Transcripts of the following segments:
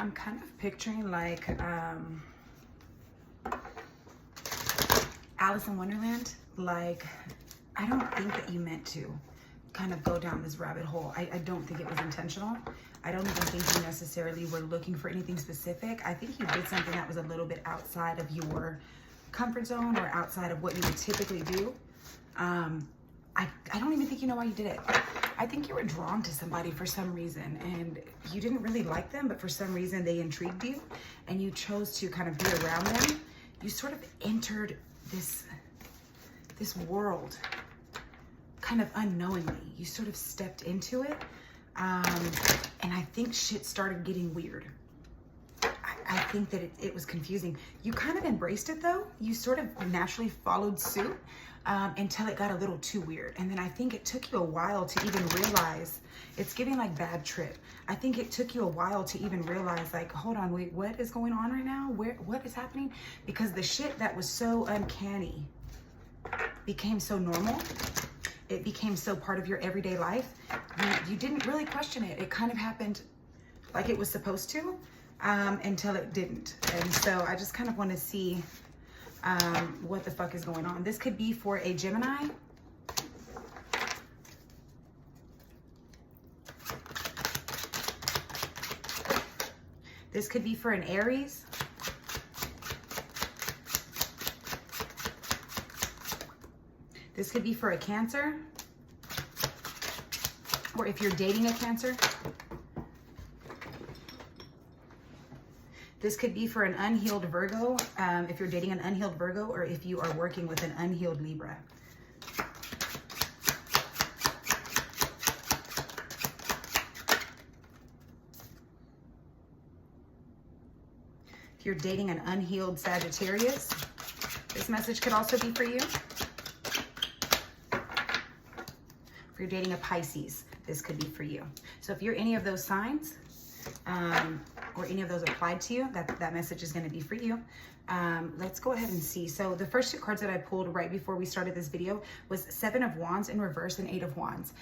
I'm kind of picturing like Alice in Wonderland. Like, I don't think that you meant to kind of go down this rabbit hole. I don't think it was intentional. I don't even think you necessarily were looking for anything specific. I think you did something that was a little bit outside of your comfort zone or outside of what you would typically do. I don't even think you know why you did it. I think you were drawn to somebody for some reason and you didn't really like them, but for some reason they intrigued you and you chose to kind of be around them. You sort of entered this world kind of unknowingly. You sort of stepped into it. And I think shit started getting weird. I think that it was confusing. You kind of embraced it though. You sort of naturally followed suit until it got a little too weird. And then I think it took you a while to even realize, it's giving like bad trip. I think it took you a while to even realize like, hold on, wait, what is going on right now? What is happening? Because the shit that was so uncanny became so normal. It became so part of your everyday life. You didn't really question it. It kind of happened like it was supposed to until it didn't. And so I just kind of want to see what the fuck is going on. This could be for a Gemini. This could be for an Aries. This could be for a Cancer, or if you're dating a Cancer. This could be for an unhealed Virgo, if you're dating an unhealed Virgo, or if you are working with an unhealed Libra. If you're dating an unhealed Sagittarius, this message could also be for you. If you're dating a Pisces, this could be for you. So if you're any of those signs, or any of those applied to you, that message is going to be for you. Let's go ahead and see. So the first two cards that I pulled right before we started this video was Seven of Wands in reverse and Eight of Wands.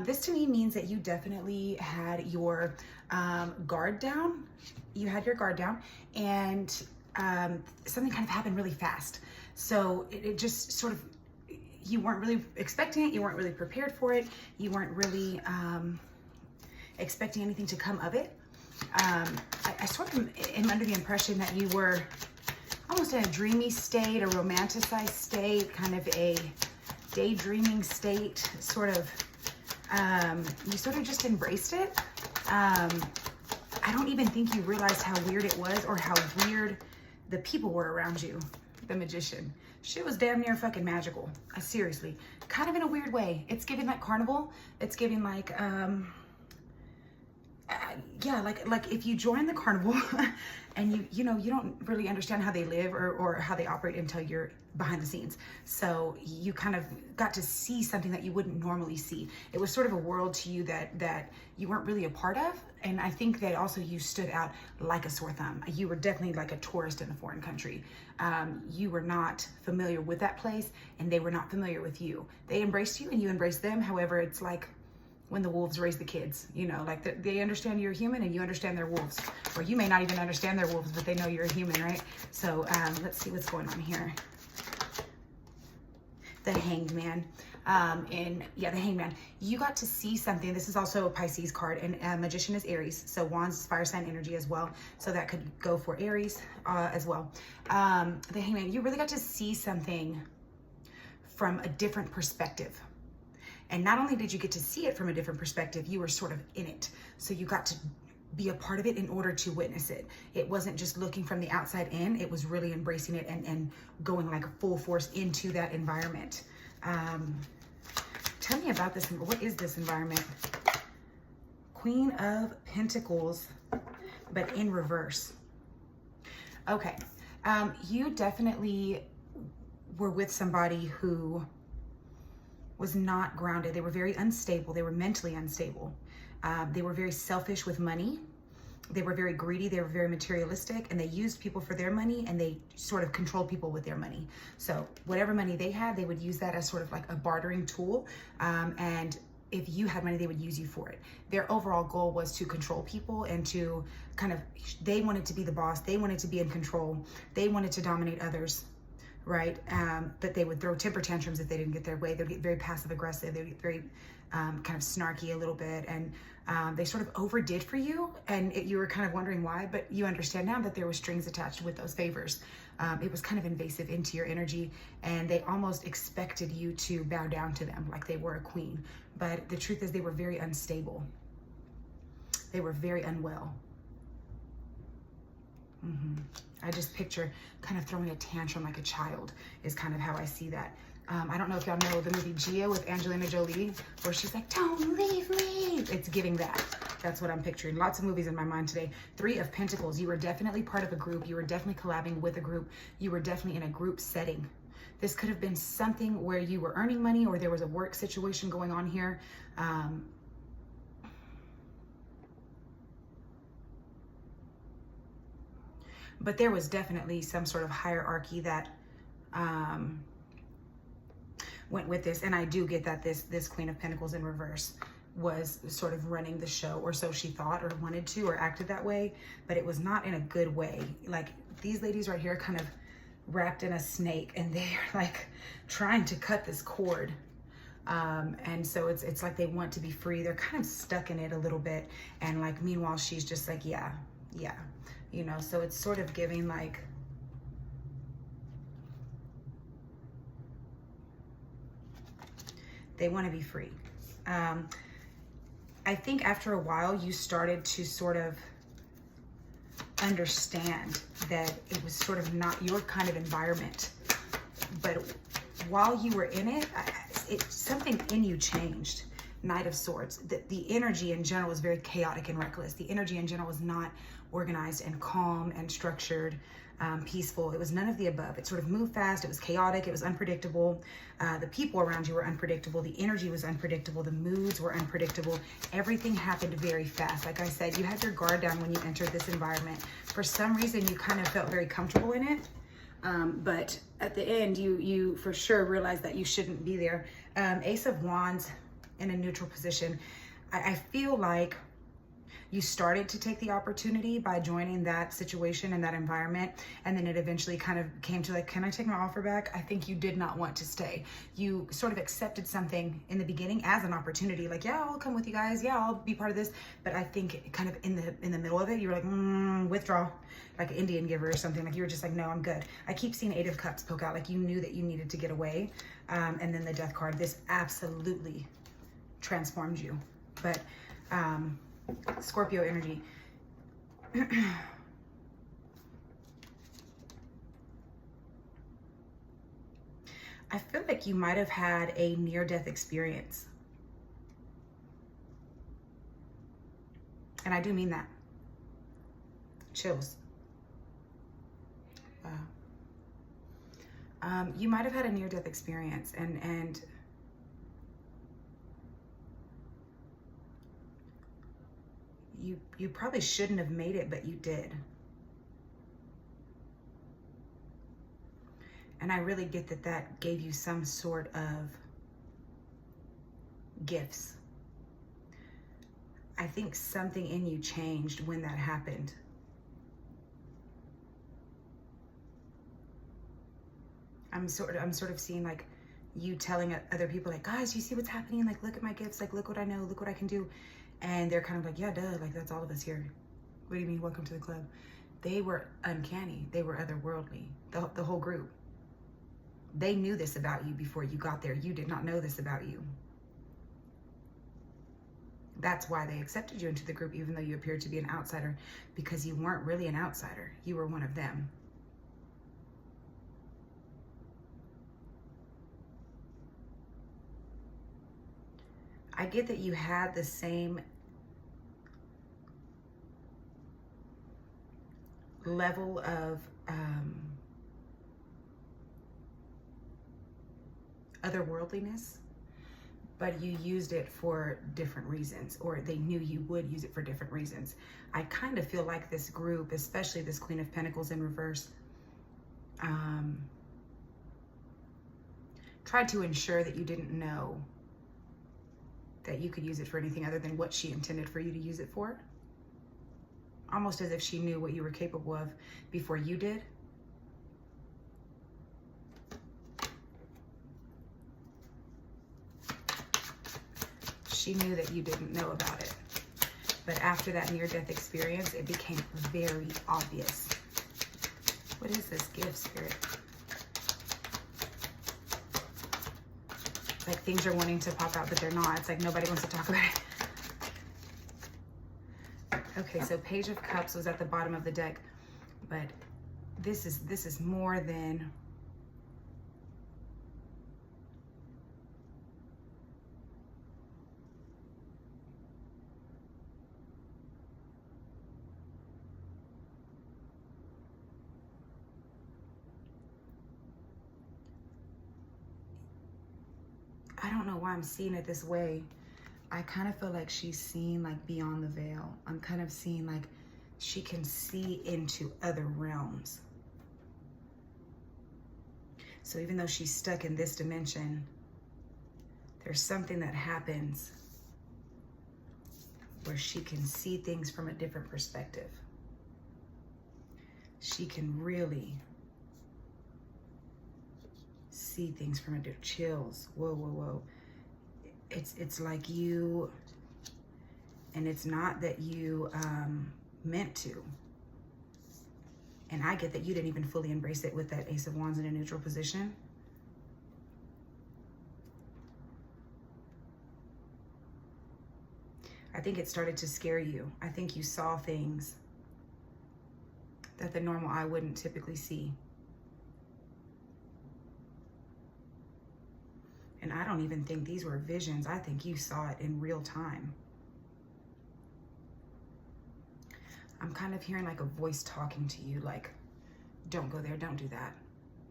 This to me means that you definitely had your guard down. You had your guard down, and something kind of happened really fast. So it just sort of, you weren't really expecting it. You weren't really prepared for it. You weren't really expecting anything to come of it. I sort of am under the impression that you were almost in a dreamy state, a romanticized state, kind of a daydreaming state, sort of, you sort of just embraced it. I don't even think you realized how weird it was or how weird the people were around you. The Magician. Shit was damn near fucking magical. Seriously. Kind of in a weird way. It's giving like carnival. It's giving like, yeah, like if you join the carnival and you know, you don't really understand how they live or how they operate until you're behind the scenes. So you kind of got to see something that you wouldn't normally see. It was sort of a world to you that you weren't really a part of. And I think that also you stood out like a sore thumb. You were definitely like a tourist in a foreign country. You were not familiar with that place and they were not familiar with you. They embraced you and you embraced them. However, it's like when the wolves raise the kids, you know, like they understand you're human and you understand their wolves. Or you may not even understand their wolves, but they know you're a human, right? So let's see what's going on here. The Hanged Man. The Hanged Man. You got to see something. This is also a Pisces card, and Magician is Aries. So Wands is fire sign energy as well. So that could go for Aries as well. The Hanged Man, you really got to see something from a different perspective. And not only did you get to see it from a different perspective, you were sort of in it. So you got to be a part of it in order to witness it. It wasn't just looking from the outside in, it was really embracing it and going like full force into that environment. Tell me about this. What is this environment? Queen of Pentacles, but in reverse. Okay. You definitely were with somebody who was not grounded. They were very unstable. They were mentally unstable. They were very selfish with money. They were very greedy. They were very materialistic, and they used people for their money, and they sort of controlled people with their money. So whatever money they had, they would use that as sort of like a bartering tool. And if you had money, they would use you for it. Their overall goal was to control people and to kind of, they wanted to be the boss. They wanted to be in control. They wanted to dominate others, right? But they would throw temper tantrums if they didn't get their way. They'd get very passive aggressive. They'd get very kind of snarky a little bit. And they sort of overdid for you. And you were kind of wondering why, but you understand now that there were strings attached with those favors. It was kind of invasive into your energy, and they almost expected you to bow down to them like they were a queen. But the truth is they were very unstable. They were very unwell. I just picture kind of throwing a tantrum like a child is kind of how I see that. I don't know if y'all know the movie Gia with Angelina Jolie, where she's like, don't leave me. It's giving that. That's what I'm picturing. Lots of movies in my mind today. 3 of Pentacles. You were definitely part of a group. You were definitely collabing with a group. You were definitely in a group setting. This could have been something where you were earning money, or there was a work situation going on here. But there was definitely some sort of hierarchy that went with this. And I do get that this Queen of Pentacles in reverse was sort of running the show, or so she thought, or wanted to, or acted that way, but it was not in a good way. Like, these ladies right here kind of wrapped in a snake, and they're like trying to cut this cord. And so it's like they want to be free. They're kind of stuck in it a little bit. And like, meanwhile, she's just like, yeah, you know, so it's sort of giving like, they want to be free. I think after a while you started to sort of understand that it was sort of not your kind of environment. But while you were in it, something in you changed. Knight of Swords. The energy in general was very chaotic and reckless. The energy in general was not organized and calm and structured, peaceful. It was none of the above. It sort of moved fast. It was chaotic. It was unpredictable. The people around you were unpredictable. The energy was unpredictable. The moods were unpredictable. Everything happened very fast. Like I said, you had your guard down when you entered this environment. For some reason, you kind of felt very comfortable in it. But at the end, you for sure realized that you shouldn't be there. Ace of Wands in a neutral position. I feel like you started to take the opportunity by joining that situation and that environment, and then it eventually kind of came to like, can I take my offer back? I think you did not want to stay. You sort of accepted something in the beginning as an opportunity, like, yeah, I'll come with you guys, yeah, I'll be part of this. But I think kind of in the middle of it, you were like, withdraw, like an Indian giver or something. Like, you were just like, no, I'm good. I keep seeing 8 of Cups poke out, like you knew that you needed to get away. And then the Death card, this absolutely transformed you. But Scorpio energy. I feel like you might have had a near-death experience. And I do mean that. Chills. Wow. You might have had a near-death experience, and you probably shouldn't have made it, but you did. And I really get that gave you some sort of gifts. I think something in you changed when that happened. I'm sort of seeing like you telling other people like, guys, you see what's happening? Like, look at my gifts. Like, look what I know. Look what I can do. And they're kind of like, yeah, duh, like that's all of us here. What do you mean, welcome to the club? They were uncanny. They were otherworldly, the whole group. They knew this about you before you got there. You did not know this about you. That's why they accepted you into the group, even though you appeared to be an outsider, because you weren't really an outsider. You were one of them. I get that you had the same level of otherworldliness, but you used it for different reasons, or they knew you would use it for different reasons. I kind of feel like this group, especially this Queen of Pentacles in reverse, tried to ensure that you didn't know that you could use it for anything other than what she intended for you to use it for. Almost as if she knew what you were capable of before you did. She knew that you didn't know about it. But after that near-death experience, it became very obvious. What is this gift, Spirit? It's like things are wanting to pop out, but they're not. It's like nobody wants to talk about it. Okay, so Page of Cups was at the bottom of the deck, but this is more than... I don't know why I'm seeing it this way. I kind of feel like she's seeing like beyond the veil. I'm kind of seeing like she can see into other realms. So even though she's stuck in this dimension, there's something that happens where she can see things from a different perspective. She can really see things from a different... Chills. Whoa, whoa, whoa. It's like you, and it's not that you meant to. And I get that you didn't even fully embrace it with that Ace of Wands in a neutral position. I think it started to scare you. I think you saw things that the normal eye wouldn't typically see. And I don't even think these were visions. I think you saw it in real time. I'm kind of hearing like a voice talking to you, like, don't go there, don't do that.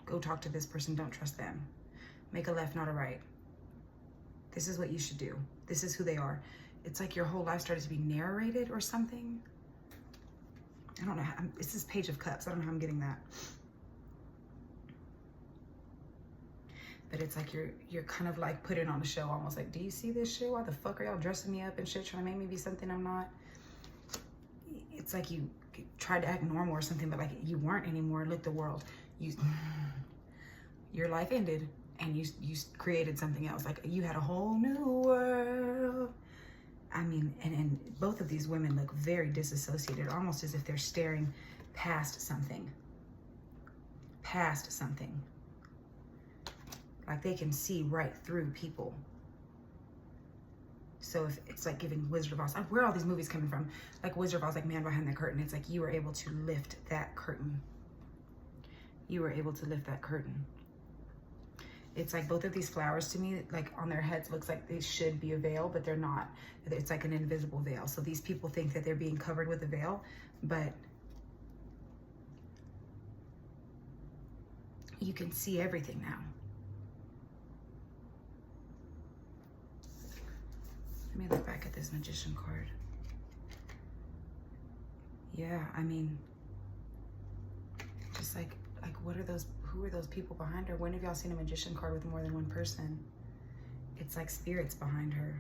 Go talk to this person, don't trust them. Make a left, not a right. This is what you should do. This is who they are. It's like your whole life started to be narrated or something. I don't know. This is Page of Cups. I don't know how I'm getting that. But it's like you're kind of like putting on a show, almost like, do you see this shit? Why the fuck are y'all dressing me up and shit, trying to make me be something I'm not? It's like you tried to act normal or something, but like you weren't anymore. Look, the world, your life ended and you created something else. Like you had a whole new world. I mean, and both of these women look very disassociated, almost as if they're staring past something. Past something. Like they can see right through people. So if it's like giving Wizard of Oz, like where are all these movies coming from? Like Wizard of Oz, like Man Behind the Curtain. It's like you were able to lift that curtain. You were able to lift that curtain. It's like both of these flowers to me, like on their heads, looks like they should be a veil, but they're not. It's like an invisible veil. So these people think that they're being covered with a veil, but you can see everything now. Let me look back at this Magician card. Yeah, I mean, just like what are those, who are those people behind her? When have y'all seen a Magician card with more than one person? It's like spirits behind her.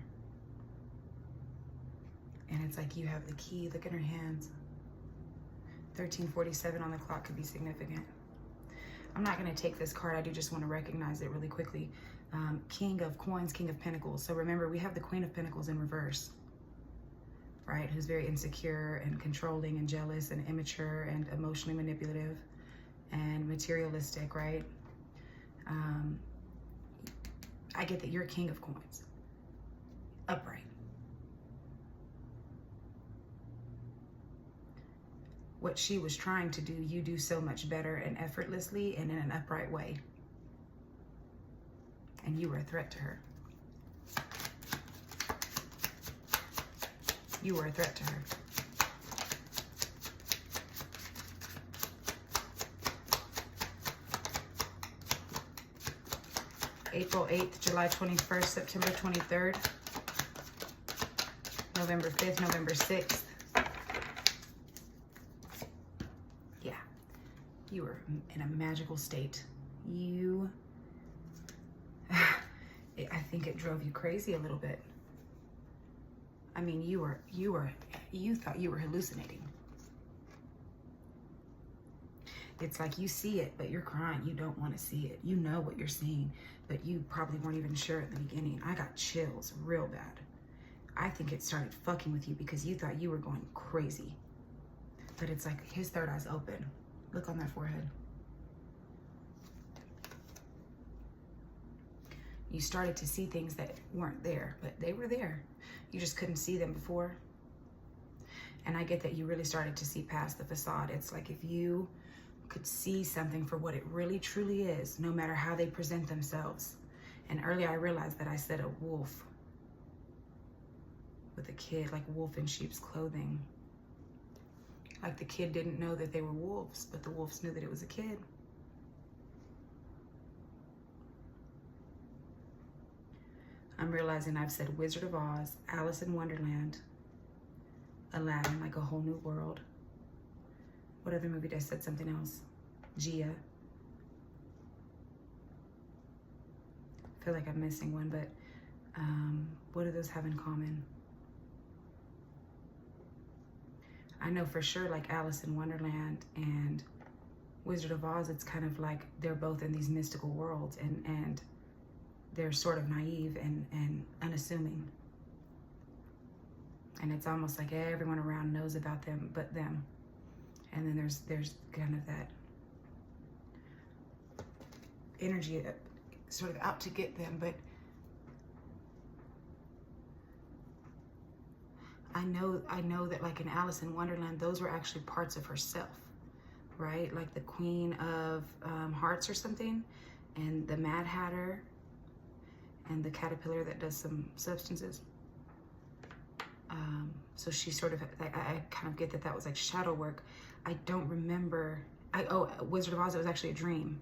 And it's like you have the key, look at her hands. 1347 on the clock could be significant. I'm not gonna take this card, I do just wanna recognize it really quickly. King of Coins, King of Pentacles. So remember, we have the Queen of Pentacles in reverse, right? Who's very insecure and controlling and jealous and immature and emotionally manipulative and materialistic, right? I get that you're King of Coins, upright. What she was trying to do, you do so much better and effortlessly and in an upright way. And you were a threat to her. You were a threat to her. April 8th, July 21st, September 23rd, November 5th, November 6th. Yeah, you were in a magical state. I think it drove you crazy a little bit. I mean, you thought you were hallucinating. It's like you see it, but you're crying. You don't want to see it. You know what you're seeing, but you probably weren't even sure at the beginning. I got chills real bad. I think it started fucking with you because you thought you were going crazy. But it's like his third eye's open. Look on that forehead. You started to see things that weren't there, but they were there. You just couldn't see them before. And I get that you really started to see past the facade. It's like if you could see something for what it really truly is, no matter how they present themselves. And earlier I realized that I said a wolf with a kid, like wolf in sheep's clothing. Like the kid didn't know that they were wolves, but the wolves knew that it was a kid. I'm realizing I've said Wizard of Oz, Alice in Wonderland, Aladdin, like a whole new world. What other movie did I said something else? Gia. I feel like I'm missing one, but what do those have in common? I know for sure, like Alice in Wonderland and Wizard of Oz, it's kind of like they're both in these mystical worlds, and they're sort of naive and unassuming. And it's almost like everyone around knows about them but them. And then there's kind of that energy sort of out to get them. But I know that like in Alice in Wonderland, those were actually parts of herself, right? Like the Queen of Hearts or something, and the Mad Hatter, and the caterpillar that does some substances. So she sort of, I kind of get that that was like shadow work. I don't remember. Wizard of Oz, it was actually a dream.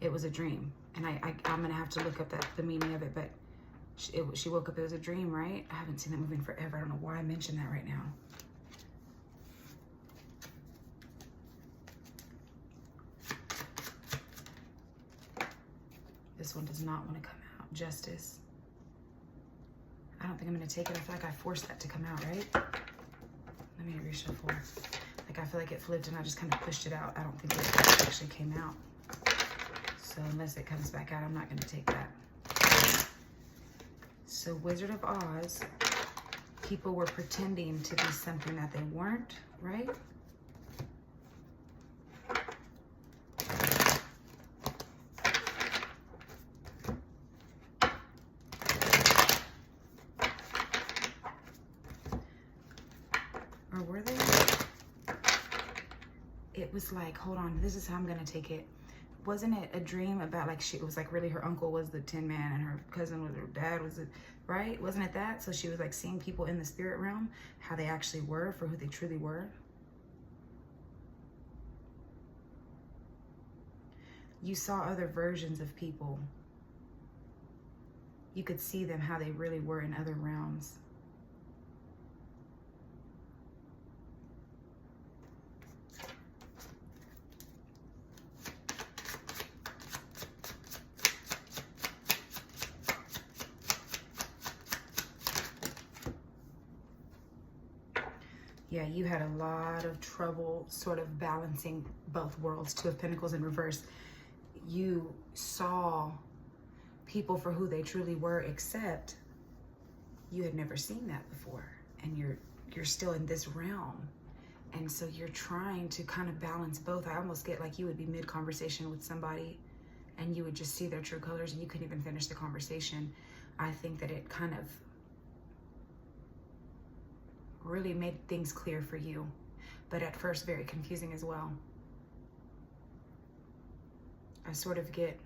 It was a dream. And I'm gonna have to look up the meaning of it, but she woke up, it was a dream, right? I haven't seen that movie in forever. I don't know why I mentioned that right now. This one does not want to come out. Justice. I don't think I'm gonna take it. I feel like I forced that to come out, right? Let me reshuffle. Like I feel like it flipped and I just kind of pushed it out. I don't think it actually came out. So unless it comes back out, I'm not gonna take that. So Wizard of Oz, people were pretending to be something that they weren't, right? Or were they? It was like, hold on, this is how I'm gonna take it. Wasn't it a dream about like it was like really her uncle was the Tin Man and her cousin was her dad was it, right? Wasn't it that? So she was like seeing people in the spirit realm, how they actually were, for who they truly were. You saw other versions of people. You could see them how they really were in other realms. Yeah, you had a lot of trouble sort of balancing both worlds, Two of Pentacles in reverse. You saw people for who they truly were, except you had never seen that before. And you're still in this realm. And so you're trying to kind of balance both. I almost get like you would be mid-conversation with somebody and you would just see their true colors and you couldn't even finish the conversation. I think that it kind of really made things clear for you, but at first very confusing as well. I sort of get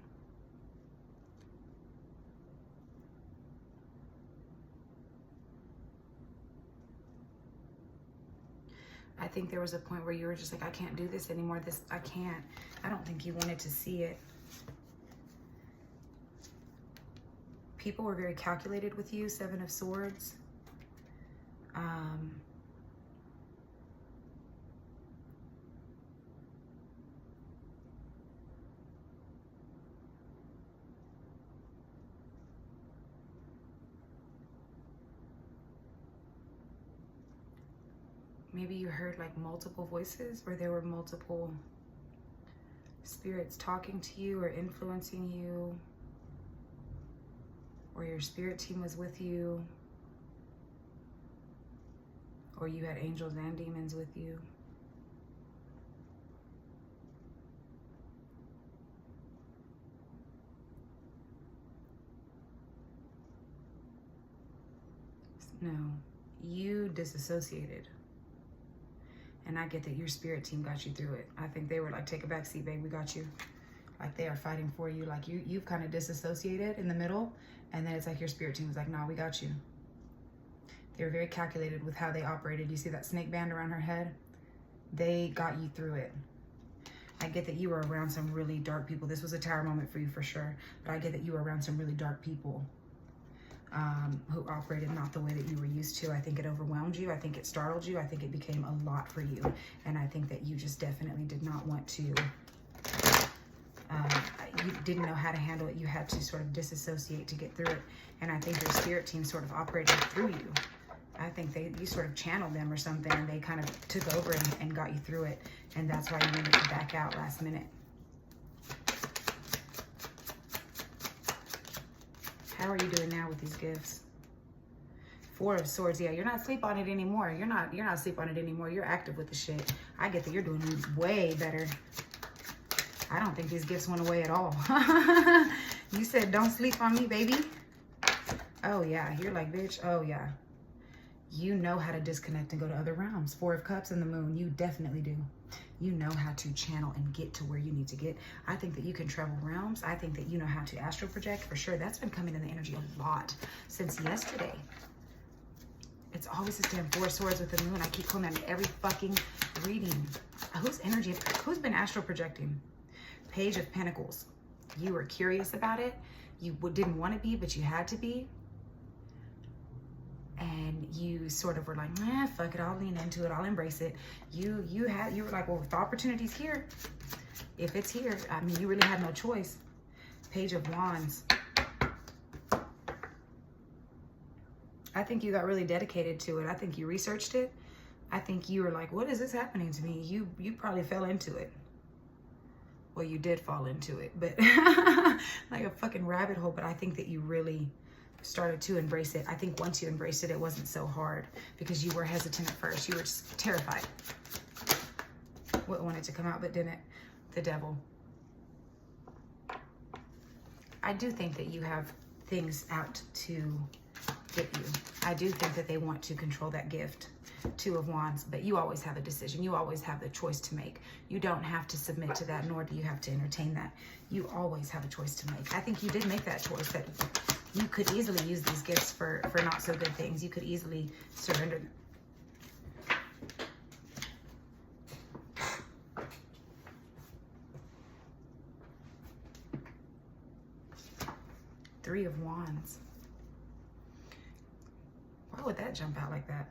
I think there was a point where you were just like, I can't do this anymore. I can't. I don't think you wanted to see it. People were very calculated with you, Seven of Swords. maybe you heard like multiple voices, or there were multiple spirits talking to you or influencing you, or your spirit team was with you, or you had angels and demons with you. No, you disassociated. And I get that your spirit team got you through it. I think they were like, take a back seat, babe, we got you. Like they are fighting for you. Like you've kind of disassociated in the middle. And then it's like your spirit team was like, no, we got you. They were very calculated with how they operated. You see that snake band around her head? They got you through it. I get that you were around some really dark people. This was a tower moment for you for sure. But I get that you were around some really dark people. Who operated not the way that you were used to. I think it overwhelmed you. I think it startled you. I think it became a lot for you. And I think that you just definitely did not want to, you didn't know how to handle it. You had to sort of disassociate to get through it. And I think your spirit team sort of operated through you. I think you sort of channeled them or something, and they kind of took over and got you through it. And that's why you needed to back out last minute. How are you doing now with these gifts? Four of Swords. Yeah, you're not asleep on it anymore. You're not asleep on it anymore. You're active with the shit. I get that you're doing way better. I don't think these gifts went away at all. You said, don't sleep on me, baby. Oh, yeah. You're like, bitch. Oh, yeah. You know how to disconnect and go to other realms. Four of Cups and the Moon. You definitely do. You know how to channel and get to where you need to get. I think that you can travel realms. I think that you know how to astral project for sure. That's been coming in the energy a lot since yesterday. It's always this damn Four of Swords with the Moon. I keep pulling that in every fucking reading. Whose energy? Who's been astral projecting? Page of Pentacles. You were curious about it. You didn't want to be, but you had to be. And you sort of were like, nah, fuck it, I'll lean into it, I'll embrace it. You were like, well, if the opportunity's here, if it's here, I mean, you really had no choice. Page of Wands. I think you got really dedicated to it. I think you researched it. I think you were like, what is this happening to me? You probably fell into it. Well, you did fall into it, but like a fucking rabbit hole. But I think that you really started to embrace it. I think once you embraced it, it wasn't so hard because you were hesitant at first. You were just terrified. What wanted to come out but didn't? The Devil. I do think that you have things out to get you. I do think that they want to control that gift. Two of Wands, but you always have a decision. You always have the choice to make. You don't have to submit to that, nor do you have to entertain that. You always have a choice to make. I think you did make that choice, that you could easily use these gifts for not so good things. You could easily surrender them. Three of Wands. Why would that jump out like that?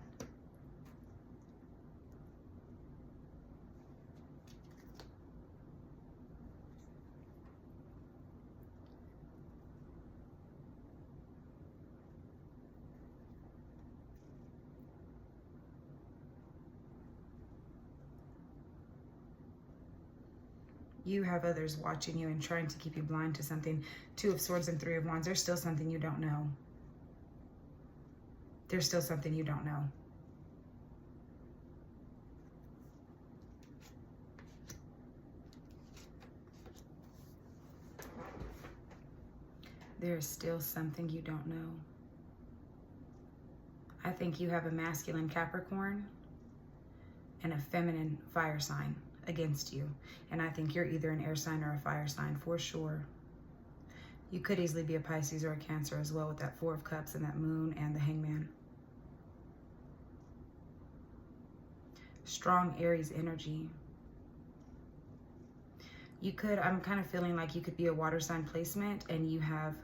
You have others watching you and trying to keep you blind to something. Two of Swords and Three of Wands. There's still something you don't know. There's still something you don't know. There's still something you don't know. I think you have a masculine Capricorn and a feminine fire sign against you. And I think you're either an air sign or a fire sign for sure. You could easily be a Pisces or a Cancer as well with that Four of Cups and that Moon and the Hangman. Strong Aries energy. You could, I'm kind of feeling like you could be a water sign placement and you have,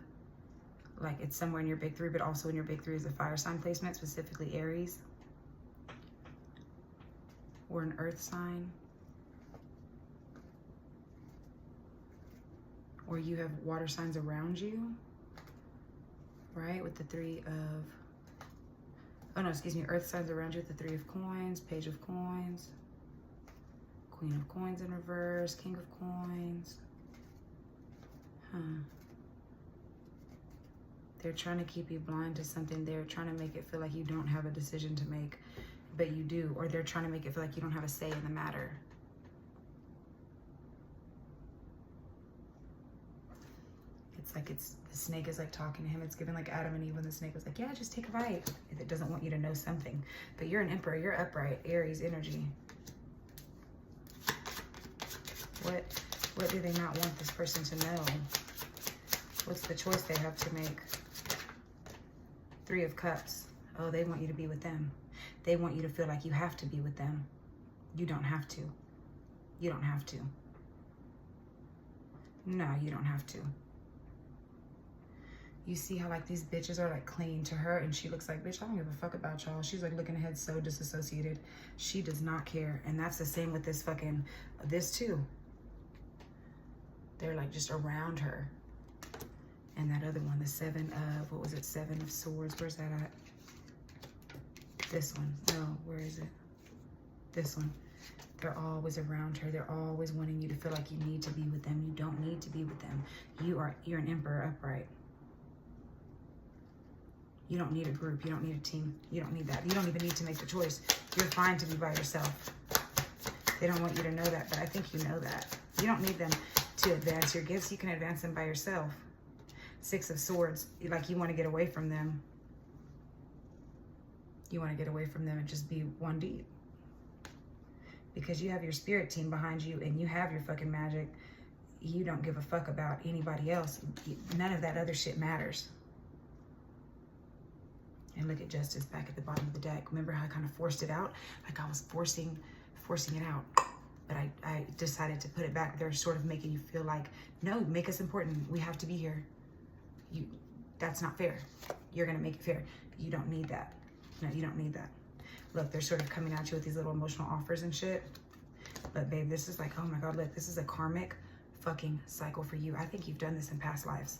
like it's somewhere in your big three, but also in your big three is a fire sign placement, specifically Aries. Or an earth sign. Or you have water signs around you, right? With the Three Oh no, excuse me, earth signs around you with the 3 of coins, page of coins, queen of coins in reverse, king of coins. They're trying to keep you blind to something. They're trying to make it feel like you don't have a decision to make, but you do. Or they're trying to make it feel like you don't have a say in the matter. It's like the snake is like talking to him. It's giving like Adam and Eve when the snake was like, yeah, just take a bite. If it doesn't want you to know something. But you're an emperor. You're upright. Aries energy. What do they not want this person to know? What's the choice they have to make? 3 of Cups. Oh, they want you to be with them. They want you to feel like you have to be with them. You don't have to. You don't have to. No, you don't have to. You see how like these bitches are like clinging to her and she looks like, bitch, I don't give a fuck about y'all. She's like looking ahead so disassociated. She does not care. And that's the same with this too. They're like just around her. And that other one, the 7 of, what was it? 7 of Swords. Where's that at? This one. No, where is it? This one. They're always around her. They're always wanting you to feel like you need to be with them. You don't need to be with them. You're an emperor upright. You don't need a group. You don't need a team. You don't need that. You don't even need to make the choice. You're fine to be by yourself. They don't want you to know that, but I think you know that. You don't need them to advance your gifts. You can advance them by yourself. 6 of Swords, like you want to get away from them. You want to get away from them and just be one deep. Because you have your spirit team behind you and you have your fucking magic. You don't give a fuck about anybody else. None of that other shit matters. And look at Justice back at the bottom of the deck. Remember how I kind of forced it out? Like I was forcing it out. But I decided to put it back. They're sort of making you feel like, no, make us important. We have to be here. That's not fair. You're gonna make it fair. You don't need that. No, you don't need that. Look, they're sort of coming at you with these little emotional offers and shit. But babe, this is like, oh my God, look, this is a karmic fucking cycle for you. I think you've done this in past lives.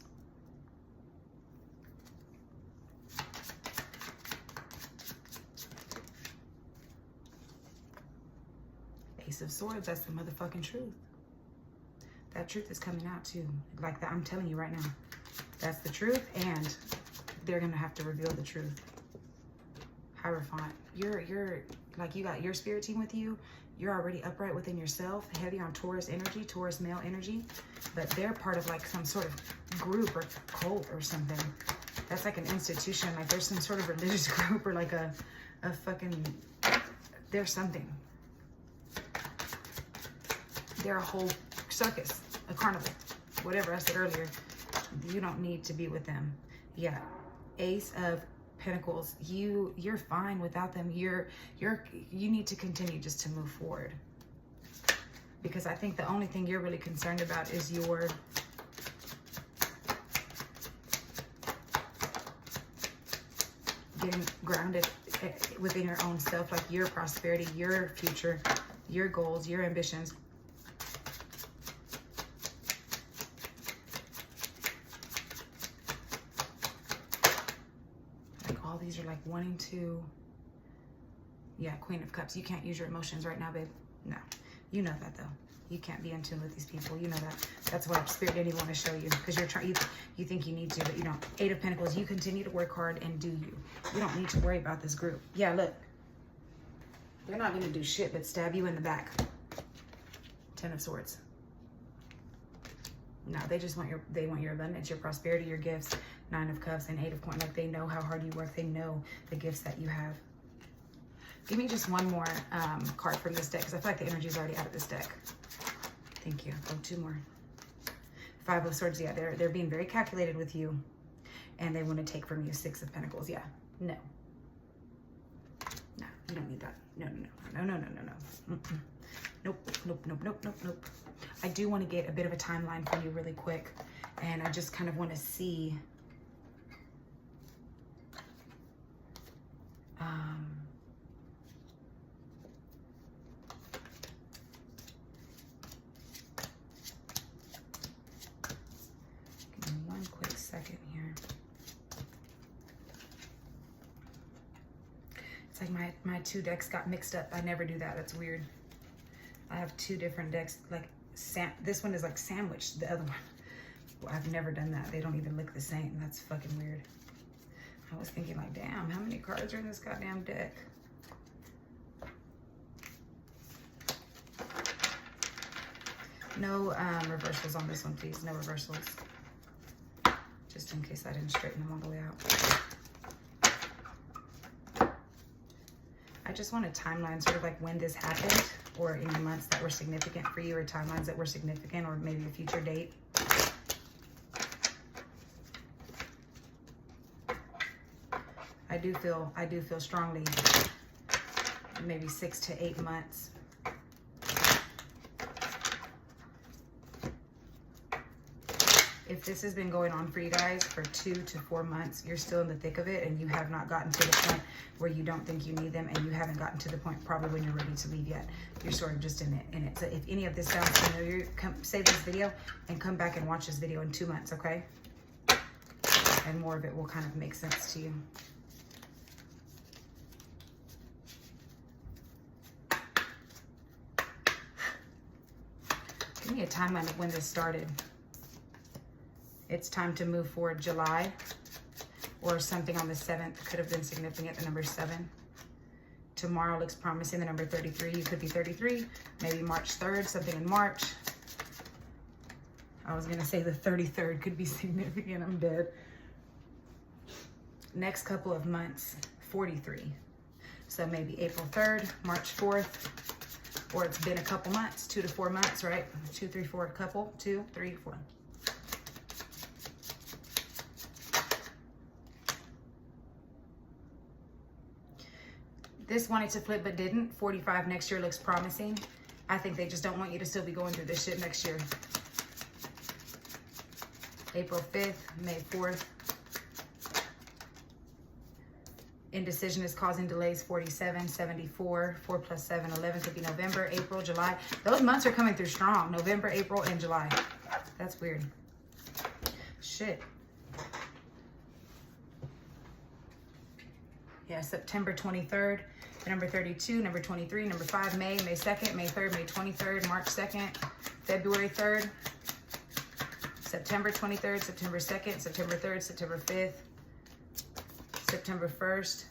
Ace of Swords, that's the motherfucking truth. That truth is coming out too. Like that, I'm telling you right now. That's the truth, and they're gonna have to reveal the truth. Hierophant, you're like, you got your spirit team with you. You're already upright within yourself, heavy on Taurus energy, Taurus male energy, but they're part of like some sort of group or cult or something. That's like an institution, like there's some sort of religious group or like a fucking, there's something. They're a whole circus, a carnival, whatever I said earlier. You don't need to be with them. Yeah, Ace of Pentacles. You're fine without them. You need to continue just to move forward. Because I think the only thing you're really concerned about is your getting grounded within your own self, like your prosperity, your future, your goals, your ambitions. These are like wanting to, yeah, Queen of Cups. You can't use your emotions right now, babe. No, you know that though. You can't be in tune with these people. You know that. That's why Spirit didn't even want to show you, because you're trying. You think you need to, but you don't. 8 of Pentacles. You continue to work hard and do you. You don't need to worry about this group. Yeah, look. They're not gonna do shit but stab you in the back. 10 of Swords. No, they just want your abundance, your prosperity, your gifts. 9 of Cups and 8 of Coins. Like they know how hard you work. They know the gifts that you have. Give me just one more card from this deck, because I feel like the energy is already out of this deck. Thank you. Oh, 2 more. 5 of Swords. Yeah, they're being very calculated with you, and they want to take from you. 6 of Pentacles. Yeah. No. No, you don't need that. No. Mm-mm. Nope. I do want to get a bit of a timeline for you really quick, and I just kind of want to see give me one quick second here. My two decks got mixed up. I never do that. That's weird. I have two different decks. Like this one is like sandwiched. The other one, well, I've never done that. They don't even look the same. That's fucking weird. I was thinking like, damn, how many cards are in this goddamn deck? No reversals on this one, please. No reversals. Just in case I didn't straighten them all the way out. I just want a timeline, sort of like when this happened, or any months that were significant for you, or timelines that were significant, or maybe a future date. I do feel strongly, maybe 6 to 8 months. If this has been going on for you guys for 2 to 4 months, you're still in the thick of it and you have not gotten to the point where you don't think you need them, and you haven't gotten to the point probably when you're ready to leave yet. You're sort of just in it. So if any of this sounds familiar, save this video and come back and watch this video in 2 months, okay? And more of it will kind of make sense to you. Give me a timeline of when this started. It's time to move forward. July, or something on the 7th could have been significant, the number 7. Tomorrow looks promising, the number 33. You could be 33, maybe March 3rd, something in March. I was gonna say the 33rd could be significant, I'm dead. Next couple of months, 43. So maybe April 3rd, March 4th, or it's been a couple months, 2 to 4 months, right? 2, 3, 4, couple, 2, 3, 4. This wanted to flip but didn't. 45 next year looks promising. I think they just don't want you to still be going through this shit next year. April 5th, May 4th. Indecision is causing delays. 47, 74, 4 plus 7, 11 could be November, April, July. Those months are coming through strong. November, April, and July. That's weird. Shit. Yeah, September 23rd, number 32, number 23, number 5, May 2nd, May 3rd, May 23rd, March 2nd, February 3rd, September 23rd, September 2nd, September 3rd, September 5th, September 1st.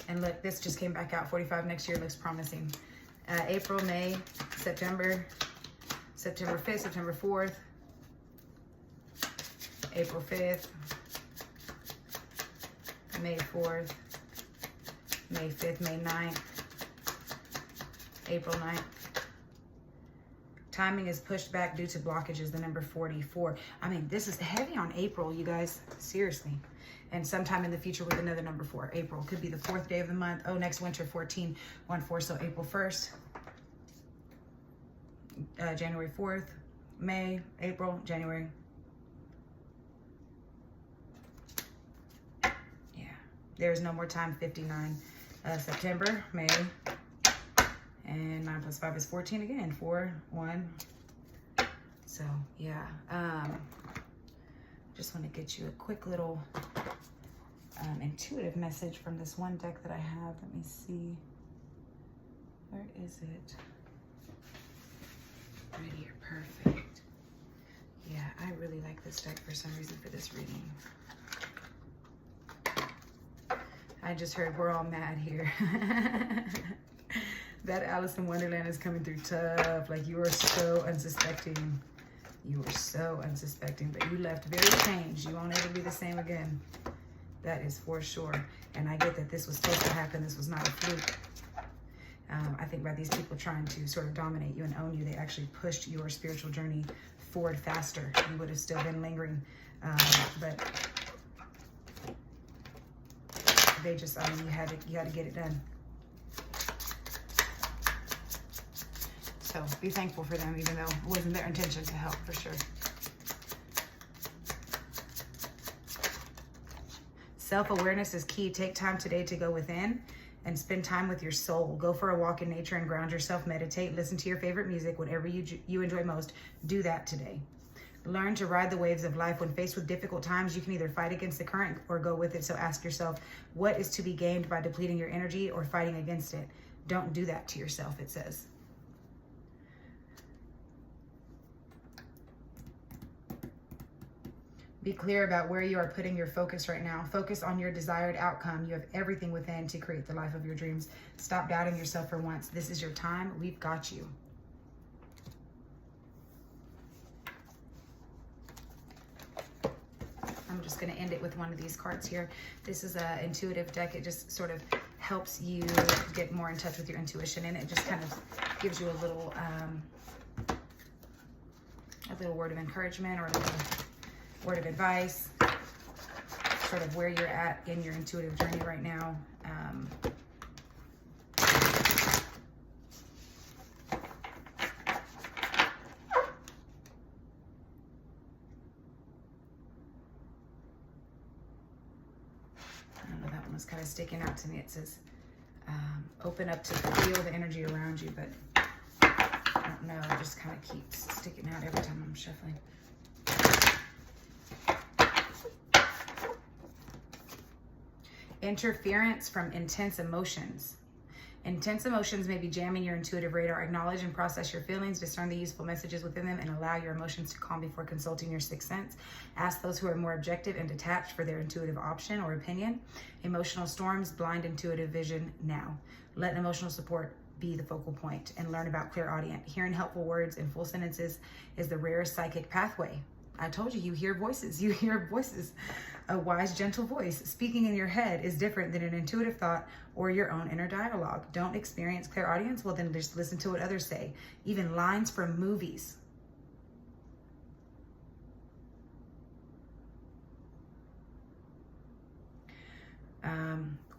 And look, this just came back out. 45 next year looks promising. April, May, September, September 5th, September 4th, April 5th, May 4th, May 5th, May 9th, April 9th. Timing is pushed back due to blockages, the number 44. I mean, this is heavy on April, you guys, seriously. And sometime in the future with another number 4. April could be the 4th day of the month. Oh, next winter, 14, 1-4, so April 1st. January 4th, May, April, January. Yeah, there's no more time, 59. September, May, and 9 plus 5 is 14 again, 4, 1. So yeah, just want to get you a quick little intuitive message from this one deck that I have. Let me see, where is it? Right here, perfect. Yeah, I really like this deck for some reason for this reading. I just heard we're all mad here. That Alice in Wonderland is coming through tough. Like, you are so unsuspecting. You were so unsuspecting, but you left very changed. You won't ever be the same again. That is for sure. And I get that this was supposed to happen. This was not a fluke. I think by these people trying to sort of dominate you and own you, they actually pushed your spiritual journey forward faster. You would have still been lingering, but they just, I mean, you had to get it done. So be thankful for them, even though it wasn't their intention to help, for sure. Self-awareness is key. Take time today to go within and spend time with your soul. Go for a walk in nature and ground yourself. Meditate. Listen to your favorite music. Whatever you enjoy most, do that today. Learn to ride the waves of life. When faced with difficult times, you can either fight against the current or go with it. So ask yourself, what is to be gained by depleting your energy or fighting against it? Don't do that to yourself, it says. Be clear about where you are putting your focus right now. Focus on your desired outcome. You have everything within to create the life of your dreams. Stop doubting yourself for once. This is your time. We've got you. I'm just going to end it with one of these cards here. This is an intuitive deck. It just sort of helps you get more in touch with your intuition, and it just kind of gives you a little word of encouragement or a little word of advice, sort of where you're at in your intuitive journey right now. Kind of sticking out to me. It says open up to feel the energy around you, but I don't know, it just kind of keeps sticking out every time I'm shuffling. Interference from intense emotions. Intense emotions may be jamming your intuitive radar. Acknowledge and process your feelings, discern the useful messages within them, and allow your emotions to calm before consulting your sixth sense. Ask those who are more objective and detached for their intuitive option or opinion. Emotional storms blind intuitive vision now. Let emotional support be the focal point and learn about clairaudient. Hearing helpful words in full sentences is the rarest psychic pathway. I told you, you hear voices. You hear voices. A wise, gentle voice speaking in your head is different than an intuitive thought or your own inner dialogue. Don't experience clairaudience? Well, then just listen to what others say. Even lines from movies.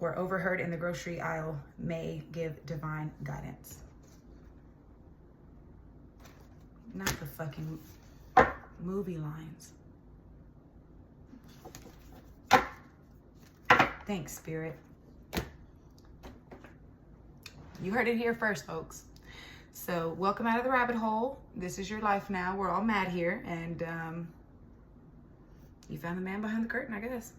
Or overheard in the grocery aisle may give divine guidance. Not the fucking movie lines. Thanks, Spirit. You heard it here first, folks. So welcome out of the rabbit hole. This is your life now. We're all mad here, and you found the man behind the curtain, I guess.